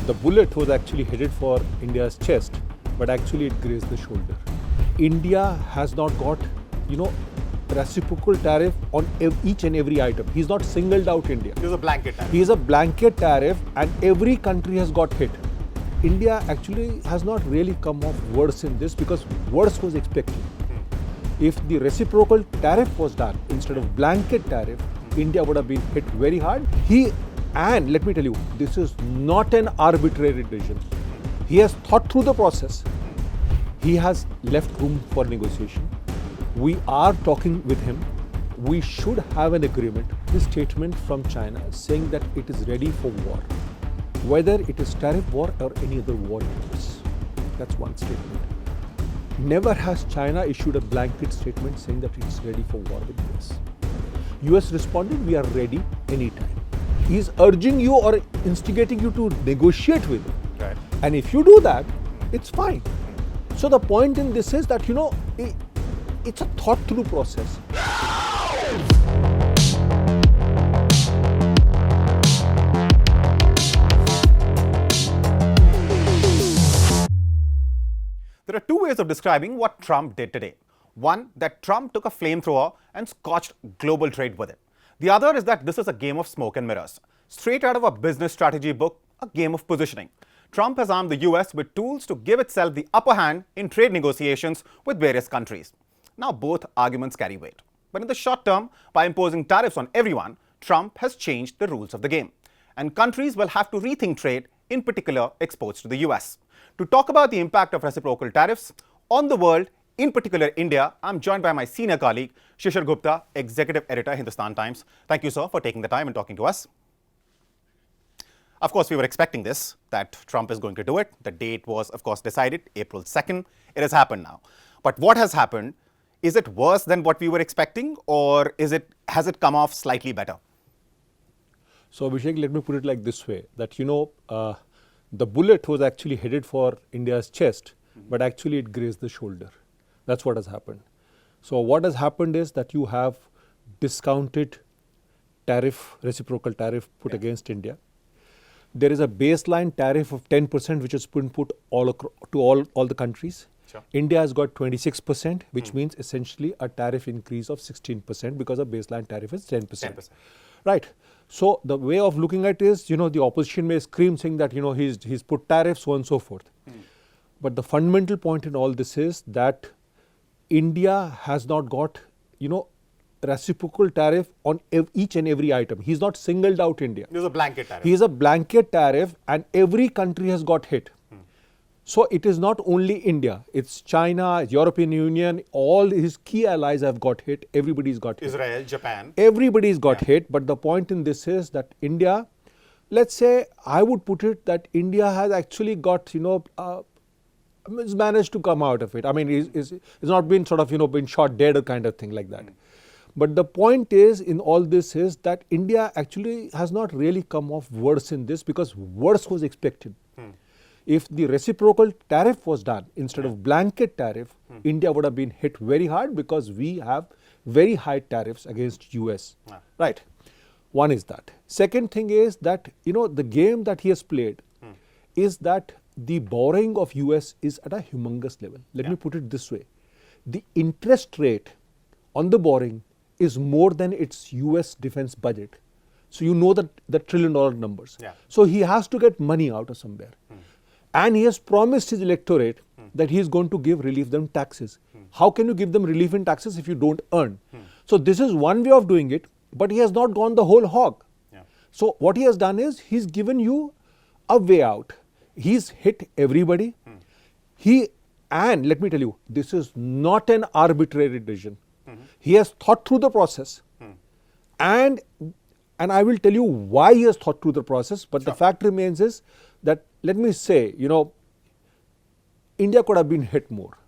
The bullet was actually headed for India's chest, but actually it grazed the shoulder. India has not got, reciprocal tariff on each and every item. He's not singled out India. It was a blanket tariff. He is a blanket tariff and every country has got hit. India actually has not really come off worse in this because worse was expected. If the reciprocal tariff was done instead of blanket tariff, India would have been hit very hard. And let me tell you, this is not an arbitrary decision. He has thought through the process. He has left room for negotiation. We are talking with him. We should have an agreement. This statement from China saying that it is ready for war, whether it is tariff war or any other war it is. That's one statement. Never has China issued a blanket statement saying that it's ready for war with US. US responded, we are ready anytime. He is urging you or instigating you to negotiate with him. Right. And if you do that, it's fine. So the point in this is that, it's a thought through process. There are two ways of describing what Trump did today. One, that Trump took a flamethrower and scorched global trade with it. The other is that this is a game of smoke and mirrors. Straight out of a business strategy book, a game of positioning. Trump has armed the US with tools to give itself the upper hand in trade negotiations with various countries. Now both arguments carry weight. But in the short term, by imposing tariffs on everyone, Trump has changed the rules of the game. And countries will have to rethink trade, in particular exports to the US. To talk about the impact of reciprocal tariffs on the world, in particular India, I'm joined by my senior colleague, Shishir Gupta, Executive Editor, Hindustan Times. Thank you, sir, for taking the time and talking to us. Of course, we were expecting this, that Trump is going to do it. The date was, of course, decided, April 2nd. It has happened now. But what has happened? Is it worse than what we were expecting, or has it come off slightly better? So, Abhishek, let me put it like this way, that, the bullet was actually headed for India's chest, but actually it grazed the shoulder. That's what has happened. So what has happened is that you have discounted tariff, reciprocal tariff put against India. There is a baseline tariff of 10% which has been put all the countries. Sure. India has got 26%, which means essentially a tariff increase of 16% because a baseline tariff is 10%. Right. So the way of looking at it is, the opposition may scream saying that, he's put tariffs, so on and so forth. But the fundamental point in all this is that India has not got, reciprocal tariff on each and every item. He's not singled out India. It was a blanket tariff. He is a blanket tariff and every country has got hit. So it is not only India, it's China, European Union, all his key allies have got hit, everybody's got hit. Israel, Japan. Everybody's got hit, but the point in this is that India, let's say, I would put it that India has actually got, has managed to come out of it. I mean, it's not been sort of, been shot dead or kind of thing like that. But the point is in all this is that India actually has not really come off worse in this because worse was expected. If the reciprocal tariff was done instead of blanket tariff, India would have been hit very hard because we have very high tariffs against US. Right. One is that. Second thing is that, the game that he has played is that the borrowing of US is at a humongous level. Let me put it this way. The interest rate on the borrowing is more than its US defense budget. So you know that the $1 trillion numbers. So he has to get money out of somewhere. And he has promised his electorate that he is going to relieve them taxes. How can you give them relief in taxes if you don't earn? So this is one way of doing it, but he has not gone the whole hog. So what he has done is he's given you a way out. He's hit everybody. And let me tell you, this is not an arbitrary decision. He has thought through the process. And I will tell you why he has thought through the process, but the fact remains is that, let me say, India could have been hit more.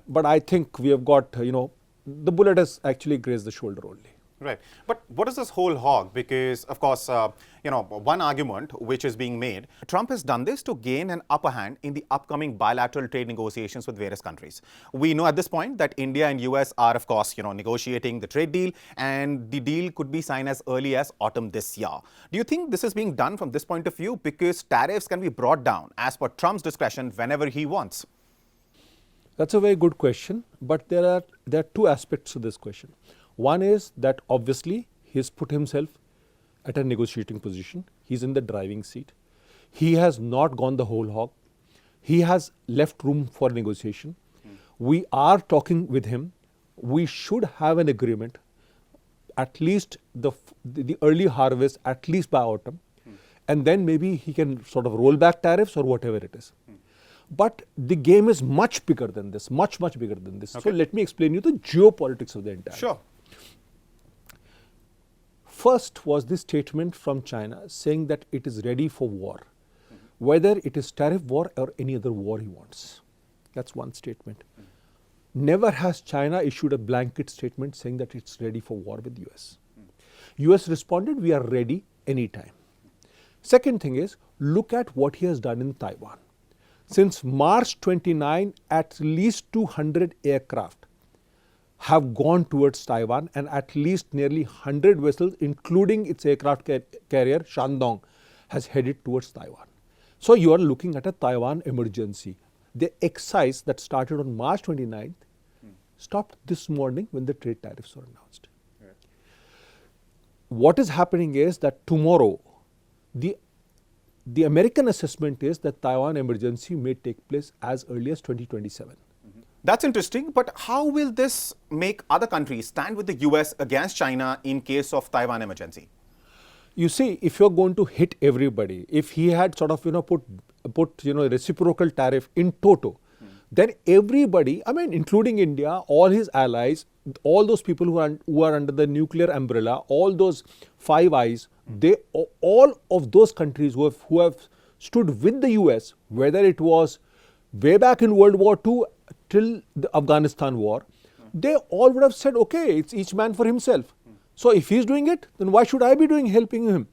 But I think we have got, the bullet has actually grazed the shoulder only. Right. But what is this whole hog? Because, of course, one argument which is being made, Trump has done this to gain an upper hand in the upcoming bilateral trade negotiations with various countries. We know at this point that India and US are, of course, negotiating the trade deal, and the deal could be signed as early as autumn this year. Do you think this is being done from this point of view? Because tariffs can be brought down as per Trump's discretion whenever he wants. That's a very good question, but there are two aspects to this question. One is that obviously he's put himself at a negotiating position. He's in the driving seat. He has not gone the whole hog. He has left room for negotiation. We are talking with him. We should have an agreement, at least the early harvest, at least by autumn. And then maybe he can sort of roll back tariffs or whatever it is. But the game is much bigger than this, much bigger than this. Okay. So let me explain you the geopolitics of the entire. Sure. First was this statement from China saying that it is ready for war, whether it is tariff war or any other war he wants. That's one statement. Never has China issued a blanket statement saying that it's ready for war with US. US responded, we are ready anytime. Second thing is, look at what he has done in Taiwan. Since March 29, at least 200 aircraft have gone towards Taiwan, and at least nearly 100 vessels, including its aircraft carrier Shandong, has headed towards Taiwan. So you are looking at a Taiwan emergency. The exercise that started on March 29th stopped this morning when the trade tariffs were announced. Right. What is happening is that tomorrow, the American assessment is that Taiwan emergency may take place as early as 2027. That's interesting, but how will this make other countries stand with the US against China in case of Taiwan emergency? You see, if you're going to hit everybody, if he had sort of put reciprocal tariff in toto, then everybody, I mean, including India, all his allies, all those people who are under the nuclear umbrella, all those Five Eyes, all of those countries who have stood with the US, whether it was way back in World War II till the Afghanistan war, they all would have said, okay, it's each man for himself. So if he's doing it, then why should I be helping him?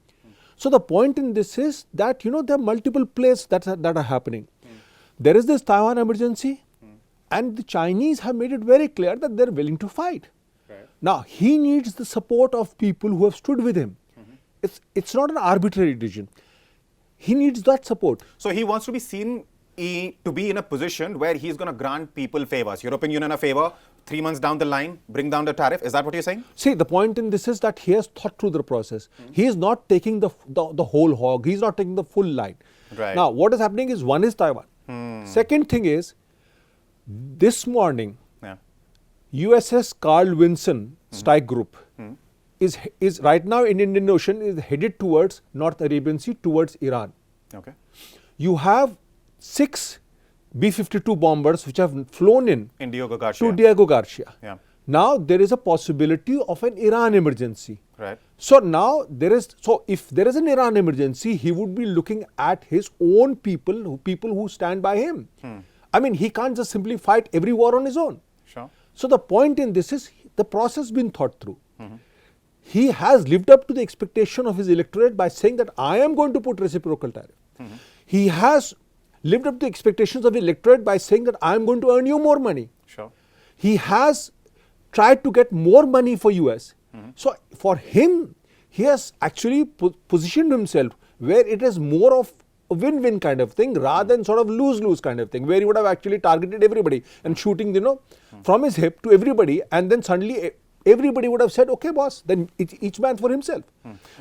So the point in this is that, there are multiple plays that are happening. There is this Taiwan emergency, and the Chinese have made it very clear that they're willing to fight. Right. Now, he needs the support of people who have stood with him. It's not an arbitrary decision. He needs that support. So he wants to be seen to be in a position where he's going to grant people favors. European Union a favor, 3 months down the line, bring down the tariff. Is that what you're saying? See, the point in this is that he has thought through the process. He is not taking the whole hog. He's not taking the full line. Right. Now, what is happening is, one is Taiwan. Second thing is, this morning, USS Carl Vinson strike group is right now in Indian Ocean, is headed towards North Arabian Sea, towards Iran. Okay. You have 6 B-52 bombers which have flown in Diego Garcia. to Diego Garcia. Yeah. Now there is a possibility of an Iran emergency. Right. So now if there is an Iran emergency, he would be looking at his own people who stand by him. I mean, he can't just simply fight every war on his own. Sure. So the point in this is, the process has been thought through. He has lived up to the expectation of his electorate by saying that I am going to put reciprocal tariff. He has lived up to the expectations of the electorate by saying that I am going to earn you more money. Sure. He has tried to get more money for US. So for him, he has actually positioned himself where it is more of a win-win kind of thing rather than sort of lose-lose kind of thing, where he would have actually targeted everybody and shooting, from his hip to everybody, and then suddenly everybody would have said, okay, boss, then each man for himself.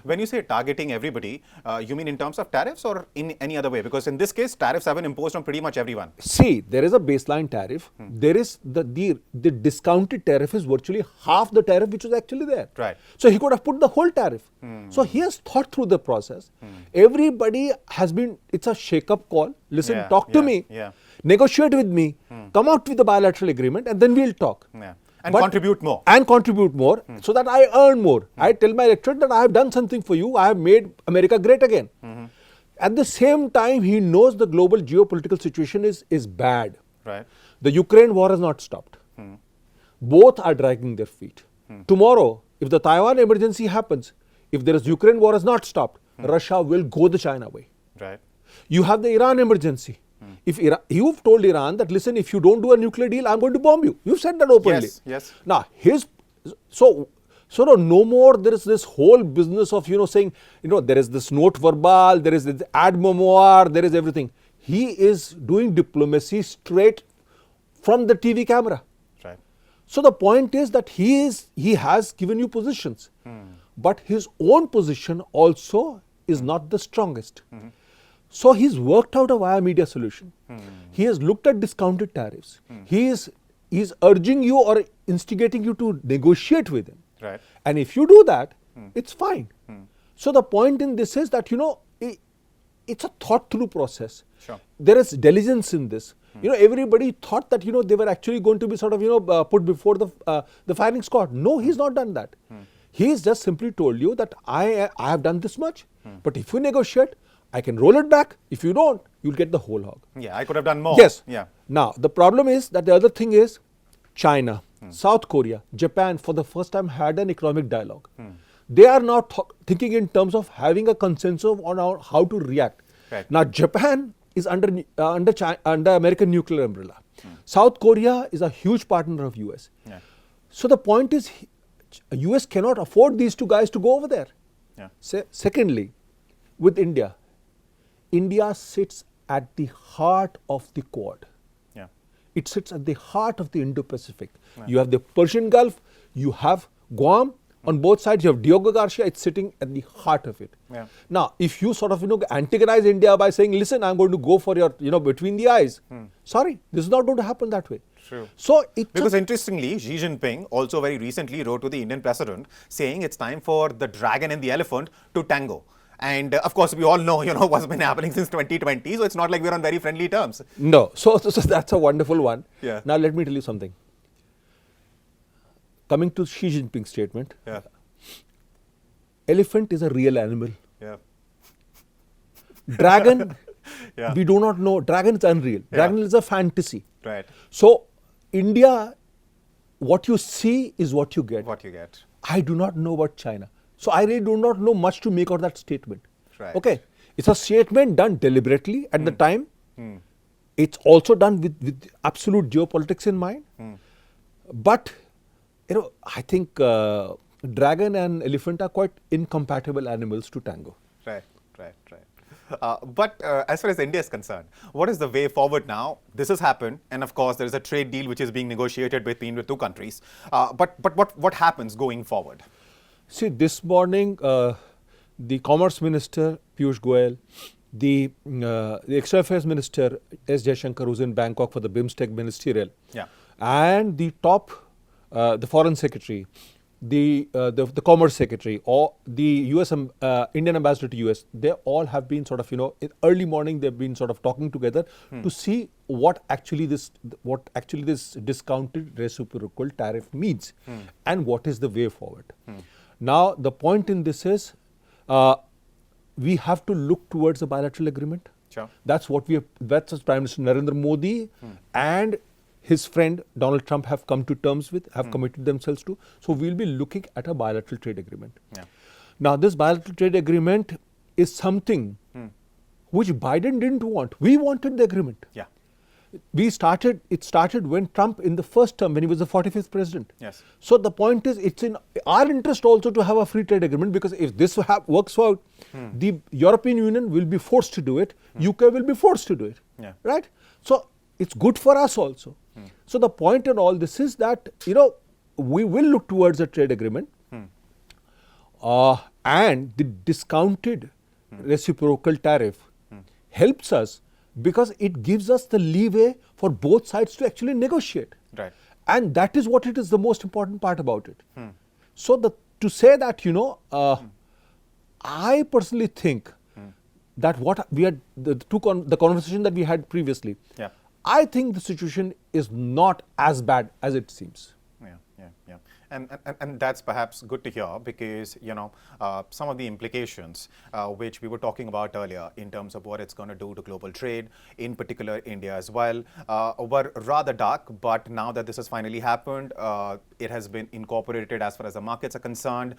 When you say targeting everybody, you mean in terms of tariffs or in any other way? Because in this case, tariffs have been imposed on pretty much everyone. See, there is a baseline tariff. There is the discounted tariff is virtually half the tariff which was actually there. Right. So he could have put the whole tariff. So he has thought through the process. Everybody has been, it's a shake-up call. Listen, talk to me. Negotiate with me. Come out with a bilateral agreement, and then we'll talk. And contribute more. And contribute more so that I earn more. I tell my electorate that I have done something for you. I have made America great again. At the same time, he knows the global geopolitical situation is bad. Right. The Ukraine war has not stopped. Both are dragging their feet. Tomorrow, if the Taiwan emergency happens, if there is Ukraine war is not stopped, Russia will go the China way. Right. You have the Iran emergency. If you've told Iran that, listen, if you don't do a nuclear deal, I'm going to bomb you. You've said that openly. Yes, yes. Now, no more there is this whole business of, saying, there is this note verbal, there is this ad memoir, there is everything. He is doing diplomacy straight from the TV camera. Right. So the point is that he has given you positions, but his own position also is not the strongest. So he's worked out a via media solution. He has looked at discounted tariffs. He is urging you or instigating you to negotiate with him. Right. And if you do that, it's fine. So the point in this is that, it's a thought through process. Sure. There is diligence in this. Everybody thought that, they were actually going to be sort of, put before the firing squad. No, he's not done that. He's just simply told you that I have done this much, but if you negotiate, I can roll it back. If you don't, you'll get the whole hog. Yeah, I could have done more. Yes. Yeah. Now, the problem is that the other thing is China, South Korea, Japan for the first time had an economic dialogue. They are now thinking in terms of having a consensus on how to react. Right. Now, Japan is under American nuclear umbrella. South Korea is a huge partner of US. Yeah. So the point is, US cannot afford these two guys to go over there. Yeah. Secondly, with India, India sits at the heart of the Quad. Yeah. It sits at the heart of the Indo-Pacific. Yeah. You have the Persian Gulf, you have Guam. On both sides, you have Diego Garcia, it's sitting at the heart of it. Yeah. Now, if you sort of, antagonize India by saying, listen, I'm going to go for your, between the eyes. Sorry, this is not going to happen that way. True. So because interestingly, Xi Jinping also very recently wrote to the Indian president saying it's time for the dragon and the elephant to tango. And of course, we all know, what's been happening since 2020. So it's not like we're on very friendly terms. No. So that's a wonderful one. Yeah. Now, let me tell you something. Coming to Xi Jinping's statement, yeah. Elephant is a real animal. Yeah. Dragon, yeah. we do not know. Dragon is unreal. Dragon is a fantasy. Right. So, India, what you see is what you get. What you get. I do not know about China. So, I really do not know much to make out that statement. Right. Okay. It's a statement done deliberately at the time. It's also done with absolute geopolitics in mind. But, I think dragon and elephant are quite incompatible animals to tango. Right. But as far as India is concerned, what is the way forward now? This has happened, and of course, there is a trade deal which is being negotiated between the two countries. But what happens going forward? See, this morning, the Commerce Minister, Piyush Goyal, the External Affairs Minister, S. Jaishankar, who's in Bangkok for the BIMSTEC Ministerial, and the top, the Foreign Secretary, the Commerce Secretary, or the US Indian Ambassador to US, they all have been sort of, in early morning, they've been sort of talking together to see what actually this discounted reciprocal tariff means and what is the way forward. Now, the point in this is, we have to look towards a bilateral agreement. Sure. That's what that's what Prime Minister Narendra Modi and his friend Donald Trump have come to terms with, have committed themselves to. So we'll be looking at a bilateral trade agreement. Yeah. Now, this bilateral trade agreement is something which Biden didn't want. We wanted the agreement. Yeah. It started when Trump in the first term, when he was the 45th president. Yes. So the point is, it's in our interest also to have a free trade agreement, because if this works out, the European Union will be forced to do it, UK will be forced to do it. Yeah. Right? So it's good for us also. So the point in all this is that, we will look towards a trade agreement, and the discounted reciprocal tariff helps us, because it gives us the leeway for both sides to actually negotiate. Right. And that is what it is the most important part about it. So to say that, I personally think that what we had, the conversation that we had previously, I think the situation is not as bad as it seems. Yeah. And that's perhaps good to hear because, some of the implications which we were talking about earlier in terms of what it's going to do to global trade, in particular India as well, were rather dark. But now that this has finally happened, it has been incorporated as far as the markets are concerned.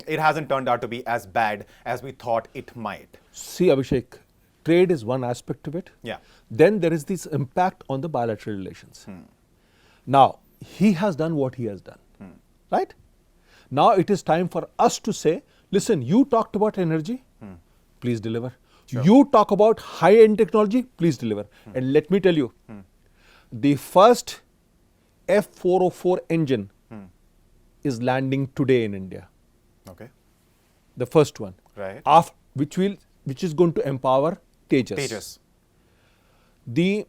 It hasn't turned out to be as bad as we thought it might. See, Abhishek, trade is one aspect of it. Yeah. Then there is this impact on the bilateral relations. Now, he has done what he has done, right? Now it is time for us to say, listen, you talked about energy, please deliver. Sure. You talk about high-end technology, please deliver. And let me tell you, the first F404 engine is landing today in India. Okay. The first one. Right. Which is going to empower Tejas. Tejas.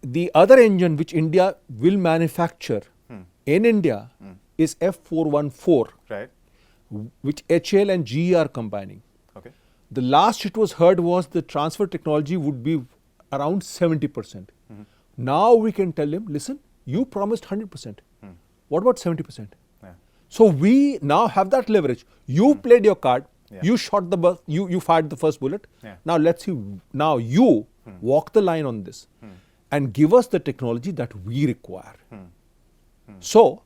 The other engine which India will manufacture in India is F414, Right. which HAL and GE are combining. Okay. The last it was heard was the transfer technology would be around 70%. Now we can tell him, listen, you promised 100%. What about 70%? Yeah. So we now have that leverage. You played your card. Yeah. You shot the you fired the first bullet. Yeah. Now let's see. Now you walk the line on this and give us the technology that we require. So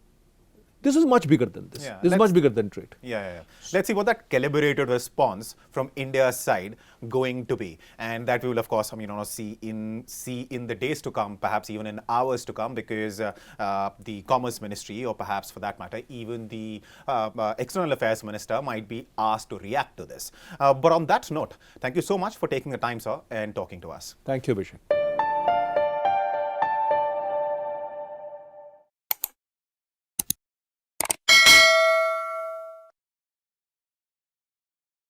this is much bigger than this. Yeah, This is much bigger than trade. Yeah. Let's see what that calibrated response from India's side going to be, and that we will of course see in the days to come, perhaps even in hours to come, because the Commerce Ministry, or perhaps for that matter even the External Affairs Minister, might be asked to react to this. But on that note, thank you so much for taking the time, sir, and talking to us. Thank you, Abhishek.